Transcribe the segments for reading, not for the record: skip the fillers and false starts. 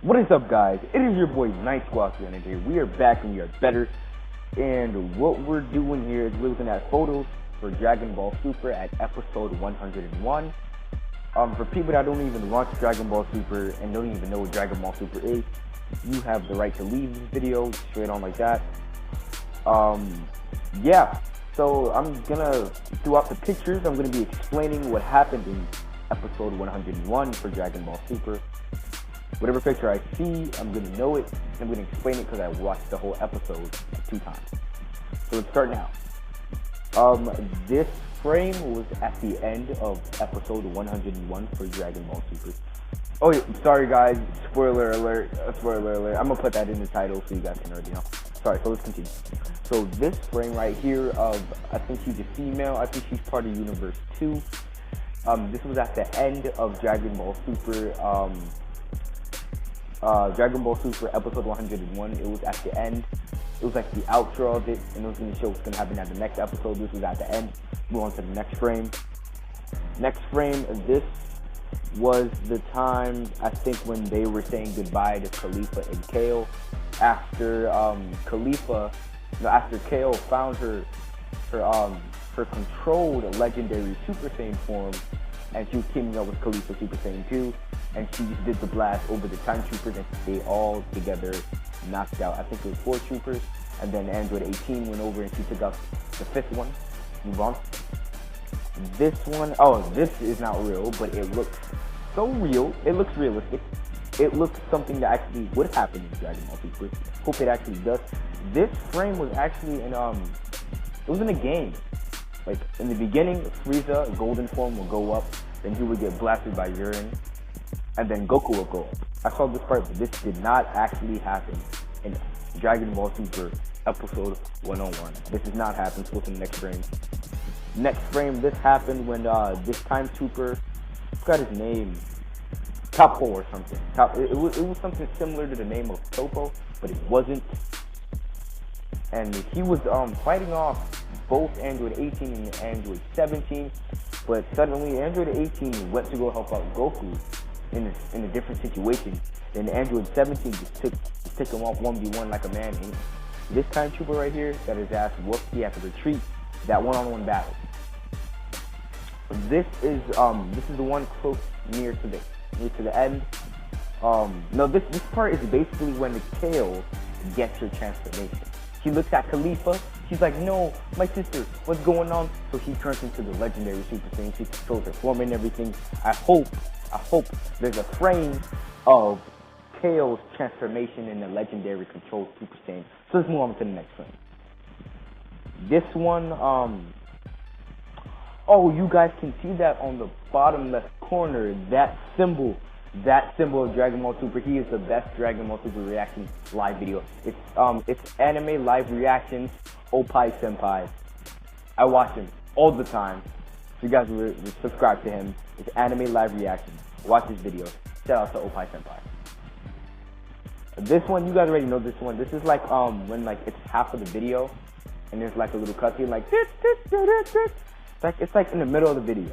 What is up, guys? It is your boy Night Squad and here we are back and we are better. And what we're doing here is we're looking at photos for Dragon Ball Super at episode 101. For people that don't even watch Dragon Ball Super and don't even know what Dragon Ball Super is, you have the right to leave this video straight on like that. Yeah. So I'm gonna, throughout the pictures, I'm gonna be explaining what happened in episode 101 for Dragon Ball Super. Whatever picture I see, I'm going to know it, and I'm going to explain it because I watched the whole episode 2 times. So let's start now. This frame was at the end of episode 101 for Dragon Ball Super. Oh, yeah, sorry guys, spoiler alert, spoiler alert. I'm going to put that in the title so you guys can already know. Sorry, so let's continue. So this frame right here of, I think she's a female, I think she's part of Universe 2. This was at the end of Dragon Ball Super, Dragon Ball Super episode 101. It was at the end. It was like the outro of it, and it was going to show what's going to happen at the next episode. This was at the end. Move on to the next frame. Next frame, this was the time, I think, when they were saying goodbye to Caulifla and Kale. After after Kale found her controlled legendary Super Saiyan form, and she was teaming up with Caulifla Super Saiyan 2. And she just did the blast over the Time Troopers, and they all together knocked out, I think it was 4 troopers, and then Android 18 went over and she took out the 5th one. Move on. This one, oh, this is not real, but it looks so real. It looks realistic. It looks something that actually would happen in Dragon Ball Super. Hope it actually does. This frame was actually in, it was in a game. Like, in the beginning, Frieza, golden form, will go up, then he would get blasted by Jiren, and then Goku will go up. I saw this part, but this did not actually happen in Dragon Ball Super episode 101. This did not happen. Let's go to the next frame. Next frame, this happened when this Time Trooper, I forgot his name, Topo or something. It was something similar to the name of Topo, but it wasn't. And he was fighting off both Android 18 and Android 17, but suddenly Android 18 went to go help out Goku in a different situation. Then Android 17 just took him off 1v1 like a man. And this Time Trooper right here got his ass whooped. He had to retreat that one-on-one battle. This is the one close near to the end. No, this part is basically when the Kale gets her transformation. She looks at Caulifla. She's like, no, my sister, what's going on? So she turns into the legendary Super Saiyan. She controls her form and everything. I hope there's a frame of Kale's transformation in the legendary controlled Super Saiyan. So let's move on to the next frame. This one, oh, you guys can see that on the bottom left corner, that symbol of Dragon Ball Super. He is the best Dragon Ball Super reaction live video. It's anime live reactions, Oppai Senpai. I watch him all the time. So you guys will subscribe to him. It's anime live reaction. Watch his videos. Shout out to Oppai Senpai. This one, you guys already know this one. This is like when like it's half of the video and there's like a little cutscene like it's like in the middle of the video.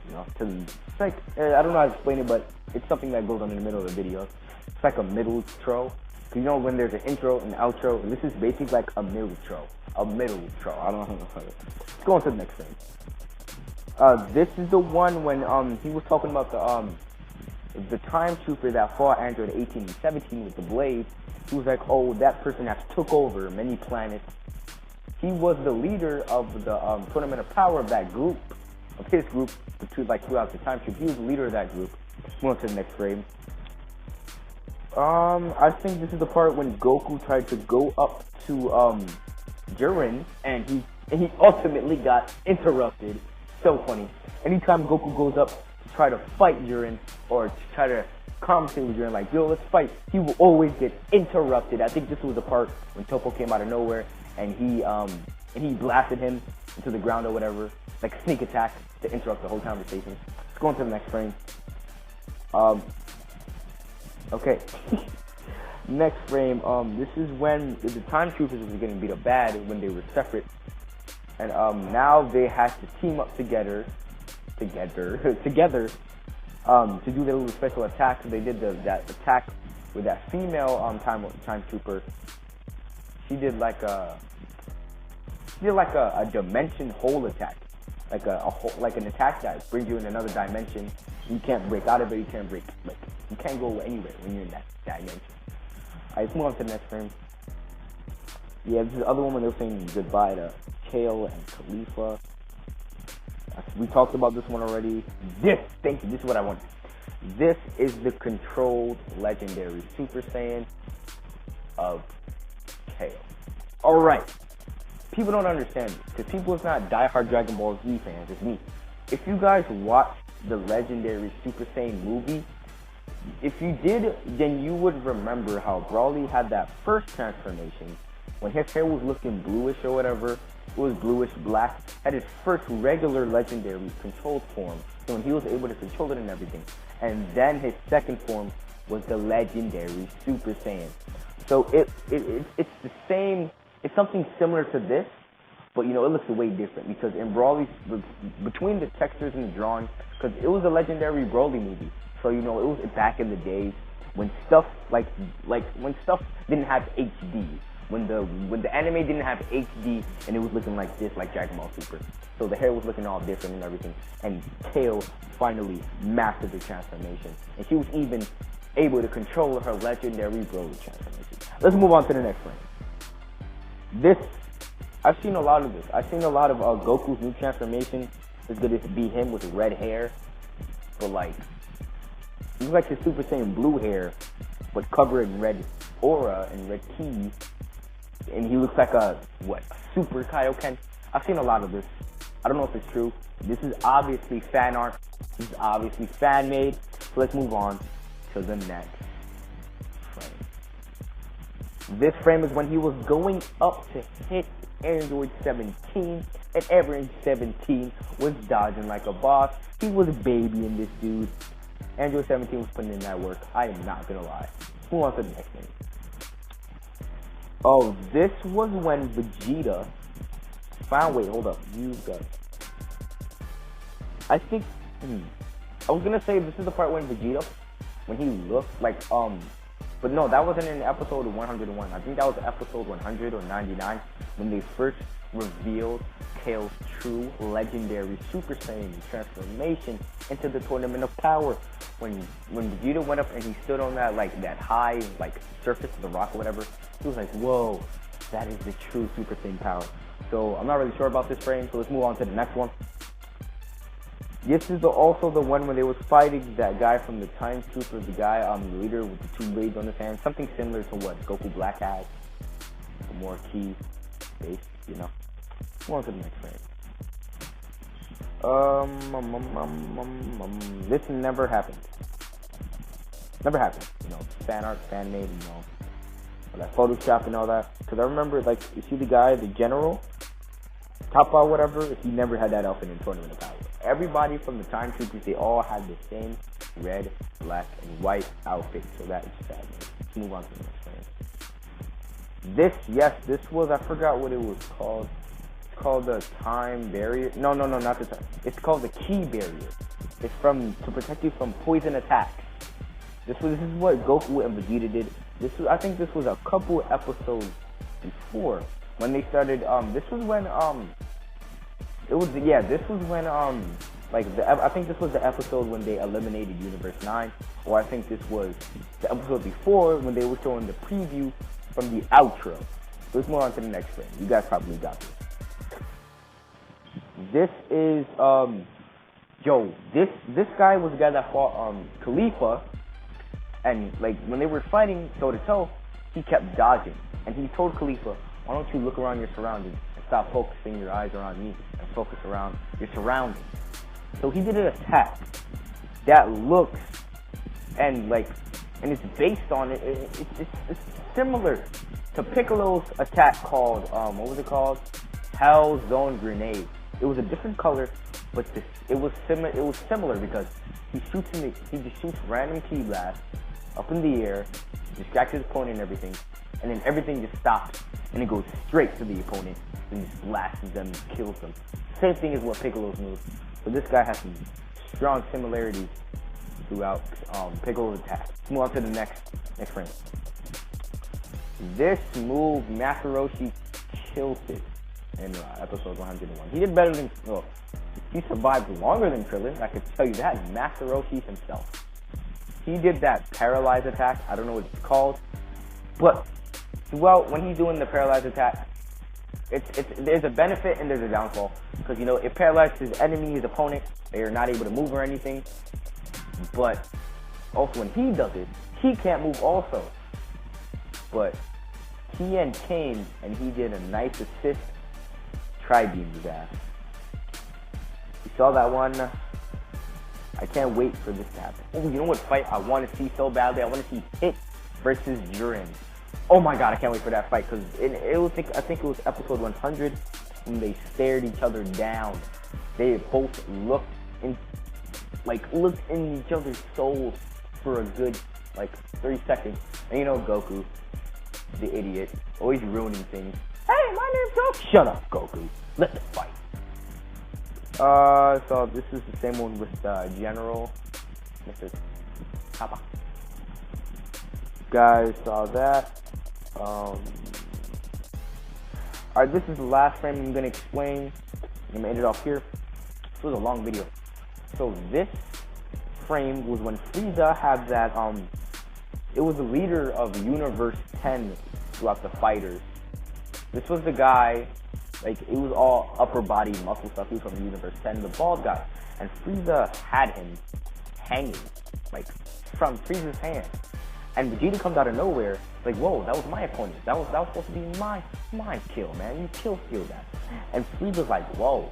You know, it's like, I don't know how to explain it, but it's something that goes on in the middle of the video. It's like a middle intro. You know when there's an intro and outro, and this is basically like a middle intro. I don't know. Let's go on to the next thing. This is the one when he was talking about the Time Trooper that fought Android 18 and 17 with the blade. He was like, oh, that person has took over many planets. He was the leader of the Tournament of Power of that group, of his group, throughout the Time Trooper. He was the leader of that group. Move on to the next frame. I think this is the part when Goku tried to go up to Jiren, and he ultimately got interrupted. So funny. Anytime Goku goes up to try to fight Jiren or to try to conversate with Jiren, like, yo, let's fight, he will always get interrupted. I think this was the part when Topo came out of nowhere and he blasted him into the ground or whatever, like sneak attack to interrupt the whole conversation. Let's go on to the next frame. Okay. Next frame, this is when the Time Troopers was getting beat up bad when they were separate. And now they had to team up together to do their little special attack. So they did that attack with that female time trooper, she did like a dimension hole attack, like like an attack that brings you in another dimension. You can't break out of it. You can't break, like, you can't go anywhere when you're in that dimension. Alright, let's move on to the next frame. Yeah, this is the other one when they were saying goodbye to Kale and Khalifa. We talked about this one already. Thank you. This is what I want. This is the controlled legendary Super Saiyan of Kale. Alright. People don't understand this, because people is not diehard Dragon Ball Z fans, it's me. If you guys watch the legendary Super Saiyan movie, if you did, then you would remember how Broly had that first transformation, when his hair was looking bluish or whatever, it was bluish black, had his first regular legendary controlled form, so when he was able to control it and everything. And then his second form was the legendary Super Saiyan. So it's the same, it's something similar to this, but you know, it looks way different, because in Broly's, between the textures and the drawing, because it was a legendary Broly movie, so you know, it was back in the days when stuff like when stuff didn't have HD, when the anime didn't have HD, and it was looking like this, like Dragon Ball Super. So the hair was looking all different and everything, and Kale finally mastered the transformation, and she was even able to control her legendary Broly transformation. Let's move on to the next one. This, I've seen a lot of this. I've seen a lot of Goku's new transformation. It's gonna be him with red hair, but like, he looks like his Super Saiyan blue hair, but covered in red aura and red ki, and he looks like a Super Kaioken. I've seen a lot of this. I don't know if it's true. This is obviously fan art. This is obviously fan made. So let's move on to the next frame. This frame is when he was going up to hit Android 17, and Android 17 was dodging like a boss. He was babying this dude. Android 17 was putting in that work. I am not gonna lie. Move on to the next thing. Oh, this was when Vegeta found. Wait, hold up. You got. I think. I was gonna say this is the part when Vegeta, when he looked like but no, that wasn't in episode 101. I think that was episode 100 or 99 when they first revealed Kale's true legendary Super Saiyan transformation into the Tournament of Power. When Vegeta went up and he stood on that that high surface of the rock or whatever, he was like, whoa, that is the true Super Saiyan power. So I'm not really sure about this frame, so let's move on to the next one. This is also the one when they was fighting that guy from the Time Trooper, the guy, the leader with the two blades on his hand, something similar to what Goku Black had, more key based, you know. Move on to the next frame. This never happened. Never happened, you know. Fan art, fan made, you know, that Photoshop and all that. Because I remember, you see the guy, the general, Kappa, whatever, he never had that outfit in Tournament of Power. Everybody from the Time Troopers, they all had the same red, black, and white outfit, so that is sad. Let's move on to the next frame. This was, I forgot what it was called. It's called the Time Barrier. No, not the time. It's called the Ki Barrier. It's to protect you from poison attacks. This is what Goku and Vegeta did. I think this was a couple episodes before when they started. This was when I think this was the episode when they eliminated Universe 9, or I think this was the episode before when they were showing the preview from the outro. Let's move on to the next frame. You guys probably got this. This is this guy was the guy that fought Khalifa, and when they were fighting toe to toe, he kept dodging, and he told Khalifa, why don't you look around your surroundings and stop focusing your eyes around me and focus around your surroundings. So he did an attack that looks and it's based on it's similar to Piccolo's attack called what was it called? Hell Zone Grenade. It was a different color, but it was similar because he just shoots random ki blasts up in the air, distracts his opponent and everything, and then everything just stops and it goes straight to the opponent and just blasts them and kills them. Same thing as what Piccolo's moves. So this guy has some strong similarities throughout Piccolo's attack. Let's move on to the next frame. This move, Masaroshi killed it in episode 101. He did better than, well, he survived longer than Krillin, I could tell you that. Masaroshi himself. He did that paralyzed attack, I don't know what it's called, but throughout, when he's doing the paralyzed attack, there's a benefit and there's a downfall, because, you know, it paralyzes his enemy, his opponent, they are not able to move or anything, but also when he does it, he can't move also. But Tien came and he did a nice assist, tri-beamed his ass. You saw that one? I can't wait for this to happen. Oh, you know what fight I want to see so badly? I want to see Hit versus Jiren. Oh my god, I can't wait for that fight, because I think it was episode 100 when they stared each other down. They both looked in each other's souls for a good 30 seconds. And you know Goku, the idiot, always ruining things. Hey, my name's Goku. Shut up, Goku. Let the fight. So this is the same one with General Mr. Kappa. Guys saw that. Alright, this is the last frame I'm gonna explain. I'm gonna end it off here. This was a long video. So this frame was when Frieza had that, it was the leader of Universe 10 throughout the fighters. This was the guy, it was all upper body muscle stuff. He was from Universe 10, the bald guy. And Frieza had him hanging, from Frieza's hand. And Vegeta comes out of nowhere, whoa, that was my opponent. That was supposed to be my kill, man. You kill that. And Frieza's like, whoa.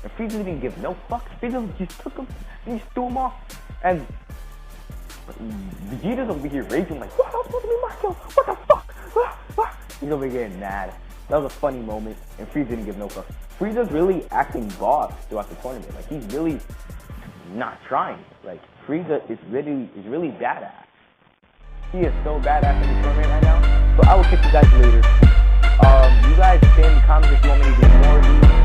And Frieza didn't give no fucks. Frieza just took him and just threw him off. And Vegeta's over here raging what? That was supposed to be my kill. What the fuck? He's over here getting mad. That was a funny moment, and Frieza didn't give no fucks. Frieza's really acting boss throughout the tournament. He's really not trying. Frieza is really badass. He is so badass in the tournament right now. So I will catch you guys later. You guys say in the comments if you want me to do more of these.